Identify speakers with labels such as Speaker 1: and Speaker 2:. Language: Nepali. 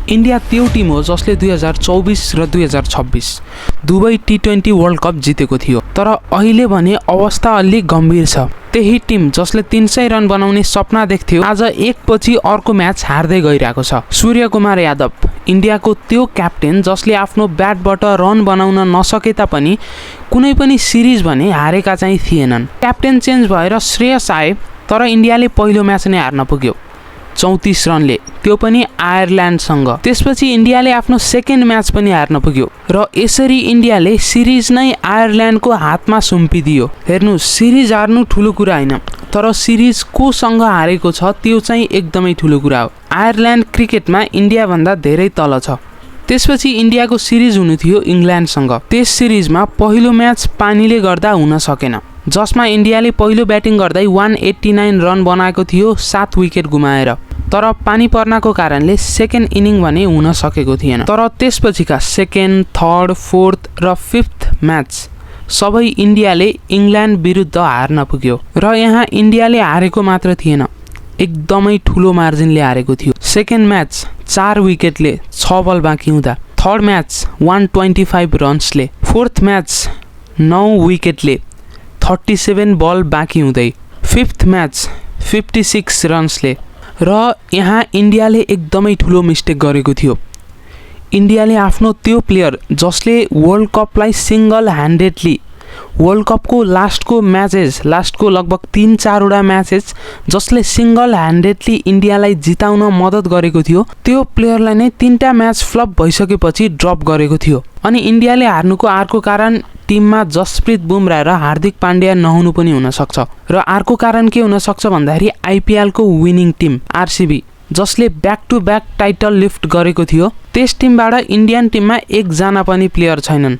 Speaker 1: इन्डिया त्यो टिम हो जसले 2024 र 2026 दुवै T20 वर्ल्ड कप जितेको थियो। तर अहिले भने अवस्था अलि गम्भीर छ। त्यही टिम जसले 300 रन बनाउने सपना देख्थ्यो आज एकपछि अर्को म्याच हार्दै गइरहेको छ। सूर्यकुमार यादव इन्डियाको त्यो क्याप्टेन जसले आफ्नो ब्याटबाट रन बनाउन नसके तापनि कुनै पनि सिरिज भने हारेका चाहिँ थिएनन्। क्याप्टेन चेन्ज भएर श्रेयस आए तर इन्डियाले पहिलो म्याच नै हार्न पुग्यो 34 रनले, त्यो पनि आयरल्यान्डसँग। त्यसपछि इन्डियाले आफ्नो सेकेन्ड म्याच पनि हार्न पुग्यो र यसरी इन्डियाले सिरिज नै आयरल्यान्डको हातमा सुम्पिदियो। हेर्नु, सिरिज हार्नु ठुलो कुरा होइन, तर सिरिज कोसँग हारेको छ त्यो चाहिँ एकदमै ठुलो कुरा हो। आयरल्यान्ड क्रिकेटमा इन्डियाभन्दा धेरै तल छ। त्यसपछि इन्डियाको सिरिज हुनु थियो इङ्ल्यान्डसँग। त्यस सिरिजमा पहिलो म्याच पानीले गर्दा हुन सकेन, जसमा इन्डियाले पहिलो ब्याटिङ गर्दै 189 रन बनाएको थियो 7 विकेट गुमाएर। तर पानी पर्नको कारणले सेकेन्ड इनिङ भने हुन सकेको थिएन। तर त्यसपछिका सेकेन्ड, थर्ड, फोर्थ र फिफ्थ म्याच सबै इन्डियाले इङ्ल्यान्ड विरुद्ध हार्न पुग्यो। र यहाँ इन्डियाले हारेको मात्र थिएन, एकदमै ठुलो मार्जिनले हारेको थियो। सेकेन्ड म्याच 4 विकेटले 6 बल बाँकी हुँदा, थर्ड म्याच 125 रन्सले, फोर्थ म्याच 9 विकेटले 37 बल बाँकी हुँदै, फिफ्थ म्याच 56 रन्सले। र यहाँ इन्डियाले एकदमै ठुलो मिस्टेक गरेको थियो। इन्डियाले आफ्नो त्यो प्लेयर जसले वर्ल्ड कपलाई सिङ्गल ह्यान्डेडली वर्ल्ड कपको लास्टको लगभग 3-4 म्याचेस जसले सिङ्गल ह्यान्डेडली इन्डियालाई जिताउन मद्दत गरेको थियो, त्यो प्लेयरलाई नै 3टा म्याच फ्लप भइसकेपछि ड्रप गरेको थियो। अनि इन्डियाले हार्नुको अर्को कारण टिममा जसप्रित बुमरा र हार्दिक पाण्ड्या नहुनु पनि हुनसक्छ। र अर्को कारण के हुनसक्छ भन्दाखेरि आइपिएलको विनिङ टिम आरसिबी जसले back to back title lift गरेको थियो, त्यस टिमबाट इन्डियन टिममा एकजना पनि प्लेयर छैनन्।